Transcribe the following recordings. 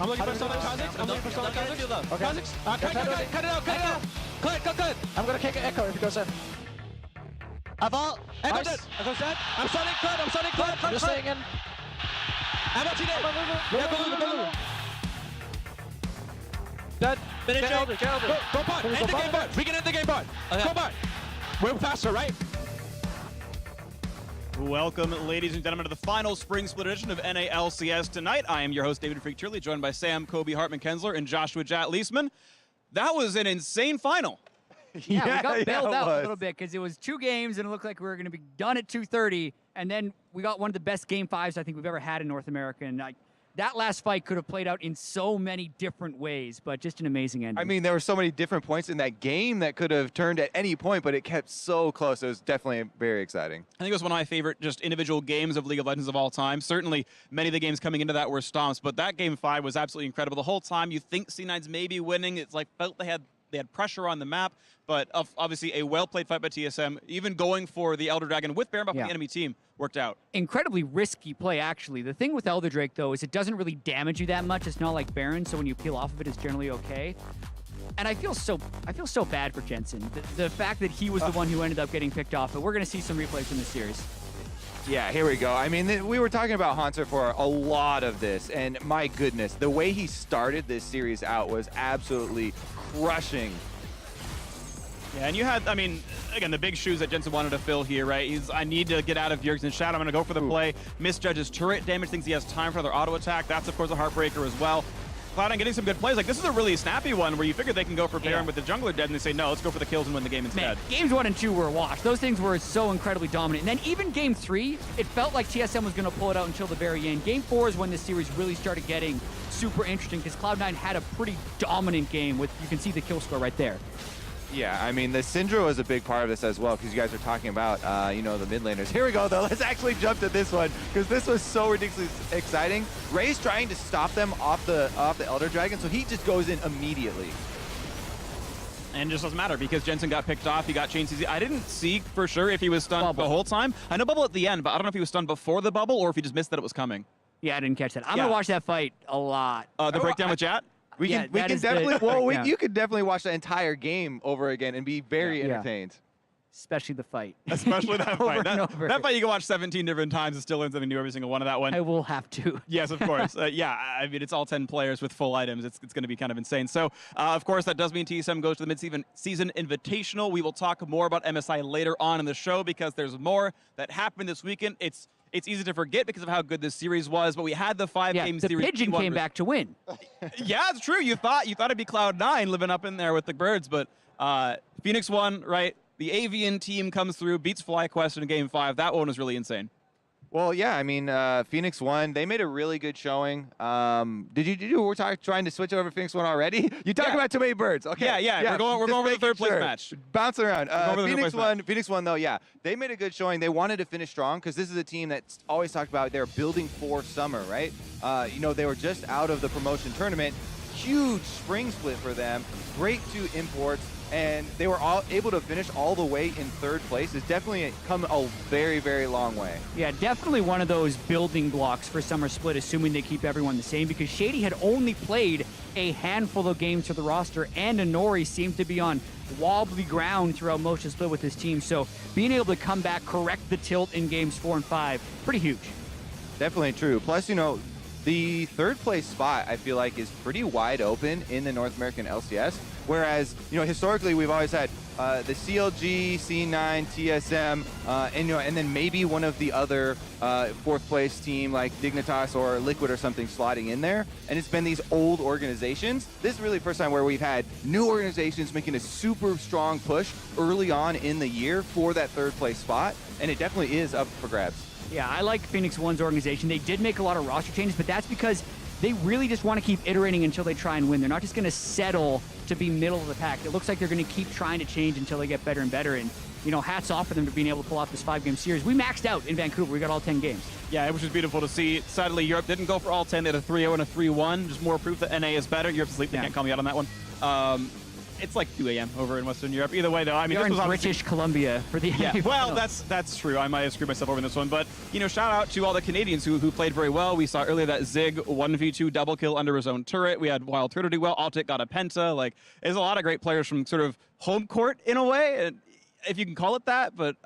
I'm looking for Southern Kha'Zix. I'm looking for Southern Kha'Zix. Okay. Kha'Zix. Cut it out. Cut. I'm gonna kick Echo if it goes in. Echo Nice. dead. Echo's dead. I'm starting cut. I'm just staying in. I'm watching it. Yeah, go Lulu. Dead. Finish Get it. Elder. Go bot. Finish End the the game bot. bot. We can end the game bot. Okay. Go bot. We're faster, right? Welcome, ladies and gentlemen, to the final spring split edition of LCS tonight. I am your host, David Freak Turley, joined by Sam, Kobe, Hartman-Kensler, and Joshua Jat Leisman. That was an insane final. Yeah, we got bailed out a was. little bit because it was 2 games and it looked like we were going to be done at 2:30, and then we got one of the best game 5s I think we've ever had in North America. And that last fight could have played out in so many different ways, but just an amazing ending. I mean, there were so many different points in that game that could have turned at any point, but it kept so close. It was definitely very exciting. I think it was one of my favorite just individual games of League of Legends of all time. Certainly, many of the games coming into that were stomps, but that game 5 was absolutely incredible. The whole time you think C9's maybe winning. It's like felt they had pressure on the map, but obviously a well-played fight by TSM. Even going for the Elder Dragon with Baron buff on the enemy team worked out. Incredibly risky play, actually. The thing with Elder Drake, though, is it doesn't really damage you that much. It's not like Baron, so when you peel off of it, it's generally okay. And I feel so bad for Jensen. The fact that he was the one who ended up getting picked off, but we're going to see some replays from this series. Yeah, here we go. I mean, we were talking about Haunter for a lot of this, and my goodness, the way he started this series out was absolutely crushing. Yeah, and you had, I mean, again, the big shoes that Jensen wanted to fill here, right? I need to get out of Yergzen's shadow. I'm going to go for the play. Misjudges turret damage, thinks he has time for their auto attack. That's, of course, a heartbreaker as well. Cloud9 getting some good plays. Like, this is a really snappy one where you figure they can go for Baron with the jungler dead, and they say, no, let's go for the kills and win the game instead. Man, games 1 and 2 were a wash. Those things were so incredibly dominant. And then even game 3, it felt like TSM was going to pull it out until the very end. Game 4 is when this series really started getting super interesting because Cloud9 had a pretty dominant game with, you can see the kill score right there. Yeah, I mean, the Syndra was a big part of this as well, because you guys are talking about, you know, the mid laners. Here we go, though. Let's actually jump to this one, because this was so ridiculously exciting. Ray's trying to stop them off the Elder Dragon, so he just goes in immediately. And it just doesn't matter because Jensen got picked off. He got chain CZ. I didn't see for sure if he was stunned the whole time. I know bubble at the end, but I don't know if he was stunned before the bubble or if he just missed that it was coming. Yeah, I didn't catch that. I'm going to watch that fight a lot. The breakdown with Jat? We can definitely, you could definitely watch the entire game over again and be very entertained. Especially the fight. Especially that fight. Over. That fight you can watch 17 different times and still learn something new every single one of that one. I will have to. Yes, of course. Yeah, I mean, it's all 10 players with full items. It's going to be kind of insane. So, of course, that does mean TSM goes to the mid-season invitational. We will talk more about MSI later on in the show because there's more that happened this weekend. It's easy to forget because of how good this series was, but we had the 5-game series. The Pigeon came back to win. Yeah, it's true. You thought it'd be Cloud9 living up in there with the birds, but Phoenix won, right? The Avian team comes through, beats FlyQuest in Game 5. That one was really insane. Well, yeah, I mean, Phoenix won. They made a really good showing. We're trying to switch over to Phoenix won already? You talking about too many birds. Okay. Yeah. We're going for the third place match. Bouncing around. Phoenix won, though, yeah. They made a good showing. They wanted to finish strong because this is a team that's always talked about they're building for summer, right? You know, they were just out of the promotion tournament. Huge spring split for them. Great 2 imports. And they were all able to finish all the way in 3rd place. It's definitely come a very, very long way. Yeah, definitely one of those building blocks for Summer Split, assuming they keep everyone the same, because Shady had only played a handful of games for the roster, and Inori seemed to be on wobbly ground throughout most of the split with his team. So being able to come back, correct the tilt in games 4 and 5, pretty huge. Definitely true. Plus, you know, the 3rd place spot, I feel like, is pretty wide open in the North American LCS. Whereas, you know, historically, we've always had the CLG, C9, TSM, and then maybe one of the other 4th place team like Dignitas or Liquid or something slotting in there. And it's been these old organizations. This is really the first time where we've had new organizations making a super strong push early on in the year for that 3rd place spot. And it definitely is up for grabs. Yeah, I like Phoenix One's organization. They did make a lot of roster changes, but that's because they really just want to keep iterating until they try and win. They're not just going to settle to be middle of the pack. It looks like they're going to keep trying to change until they get better and better. And, you know, hats off for them for being able to pull off this 5-game series. We maxed out in Vancouver. We got all 10 games. Yeah, it was just beautiful to see. Sadly, Europe didn't go for all 10. They had a 3-0 and a 3-1. Just more proof that NA is better. Europe's asleep. They can't call me out on that one. It's like 2 a.m. over in Western Europe. Either way, though, I mean, You're this in was British Columbia for the yeah, NBA well, finals. that's true. I might have screwed myself over in this one, but shout out to all the Canadians who played very well. We saw earlier that Zig 1v2 double kill under his own turret. We had Wild Turtle do well. Altic got a penta. Like, there's a lot of great players from sort of home court in a way, and if you can call it that, but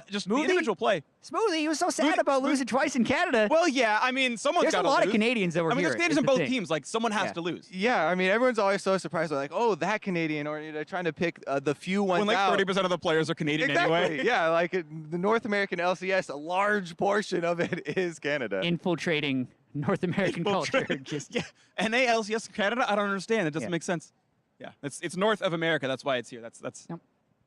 just the individual play. Smoothie, he was so sad about losing twice in Canada. Well, yeah, I mean, someone's got to lose. There's a lot of Canadians that were here. There's Canadians in both teams. Like, someone has to lose. Yeah, I mean, everyone's always so surprised. They're like, oh, that Canadian, or trying to pick the few ones when like out. 30% of the players are Canadian Exactly. anyway. Yeah, like the North American LCS, a large portion of it is Canada. Infiltrating North American culture. Just yeah, NA, LCS, Canada. I don't understand. It doesn't make sense. Yeah, it's north of America. That's why it's here. That's. Yep.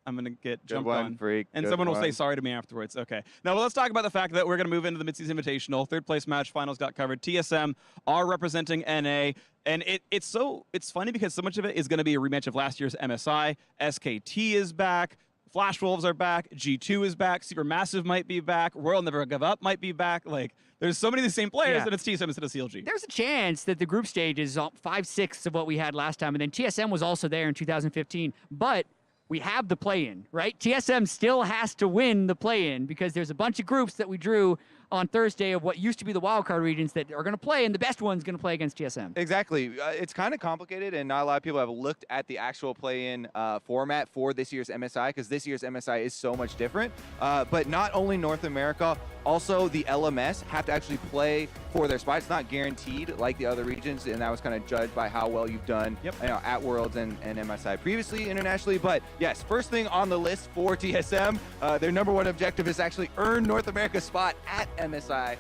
I'm going to get Good jumped one, on. freak. And Good someone will one. say sorry to me afterwards. Okay. Now, let's talk about the fact that we're going to move into the Mid-Season Invitational. Third place match finals got covered. TSM are representing NA. And it's funny because so much of it is going to be a rematch of last year's MSI. SKT is back. Flash Wolves are back. G2 is back. Supermassive might be back. Royal Never Give Up might be back. Like, there's so many of the same players that it's TSM instead of CLG. there's a chance that the group stage is 5/6 of what we had last time. And then TSM was also there in 2015. But we have the play-in, right? TSM still has to win the play-in because there's a bunch of groups that we drew on Thursday of what used to be the wildcard regions that are going to play, and the best one's going to play against TSM. Exactly. It's kind of complicated, and not a lot of people have looked at the actual play-in format for this year's MSI, because this year's MSI is so much different. But not only North America, also the LMS have to actually play for their spot. It's not guaranteed like the other regions, and that was kind of judged by how well you've done at Worlds and MSI previously internationally. But yes, first thing on the list for TSM, their #1 objective is actually earn North America's spot at MSI,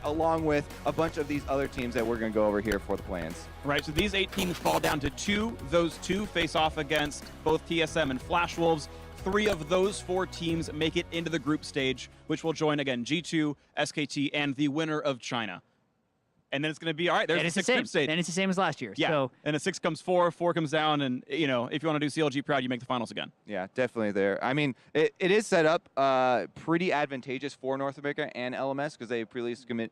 along with a bunch of these other teams that we're going to go over here for the plans. Right, so these 8 teams fall down to 2. Those 2 face off against both TSM and Flash Wolves. 3 of those 4 teams make it into the group stage, which will join, again, G2, SKT, and the winner of China. And then it's going to be, all right, there's the 6th group stage. And it's the same as last year. Yeah, So and a 6 comes 4, 4 comes down, and, if you want to do CLG proud, you make the finals again. Yeah, definitely there. I mean, it is set up pretty advantageous for North America and LMS because they previously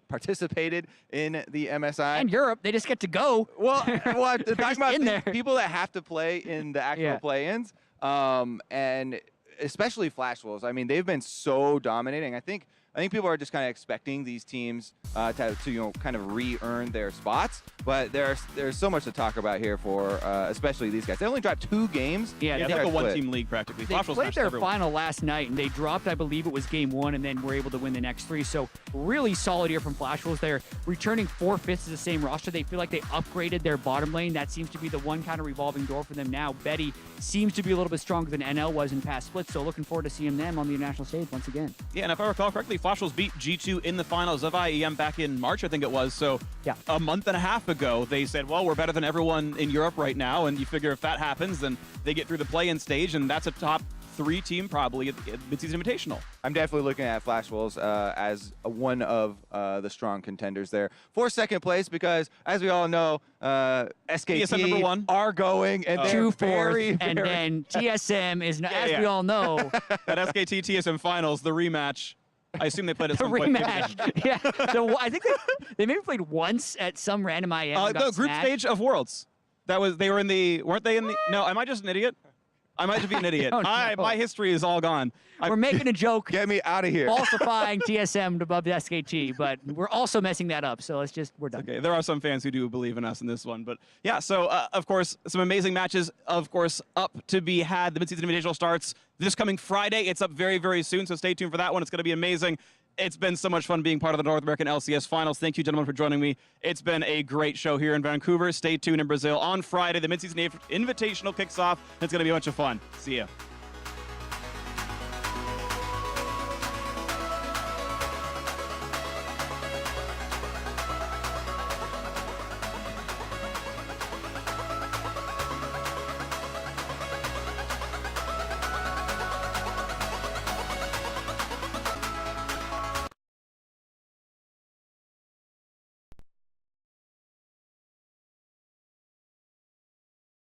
participated in the MSI. and Europe, they just get to go. Well, talking just about in there. people that have to play in the actual play-ins, and especially Flash Wolves. I mean, they've been so dominating. I think people are just kind of expecting these teams to kind of re-earn their spots, but there's so much to talk about here for especially these guys. They only dropped 2 games. Yeah, It's they like a split. one-team league practically. They Flash Wolves played smashed their everyone. final last night, and they dropped, I believe it was game 1, and then were able to win the next 3. So really solid year from Flash Wolves. They're returning 4/5 of the same roster. They feel like they upgraded their bottom lane. That seems to be the one kind of revolving door for them now. Betty seems to be a little bit stronger than NL was in past splits, so looking forward to seeing them on the international stage once again. Yeah, and if I recall correctly, Flash Wolves beat G2 in the finals of IEM back in March, I think it was. So a month and a half ago, they said, well, we're better than everyone in Europe right now. And you figure if that happens, then they get through the play-in stage, and that's a top 3 team probably at the Mid-Season Invitational. I'm definitely looking at Flash Wolves as one of the strong contenders there for 2nd place because, as we all know, SKT TSM #1 are going, and they're 2 very, fourth, and very then TSM is, as yeah. we all know, That SKT TSM finals, the rematch. I assume they played at the some point. rematch. Yeah, I think they maybe played once at some random IM. and got No, group smashed. stage of Worlds. They were in the, weren't they in the, no, am I just an idiot? I might just be an idiot. don't know. My history is all gone. We're making a joke. Get me out of here. Falsifying TSM above the SKT, but we're also messing that up. So we're done. Okay, there are some fans who do believe in us in this one, but yeah. So of course, some amazing matches. Of course, up to be had. The Mid-Season Invitational starts this coming Friday. It's up very, very soon. So stay tuned for that one. It's going to be amazing. It's been so much fun being part of the North American LCS Finals. Thank you, gentlemen, for joining me. It's been a great show here in Vancouver. Stay tuned in Brazil on Friday. The Mid-Season Invitational kicks off. It's going to be a bunch of fun. See ya.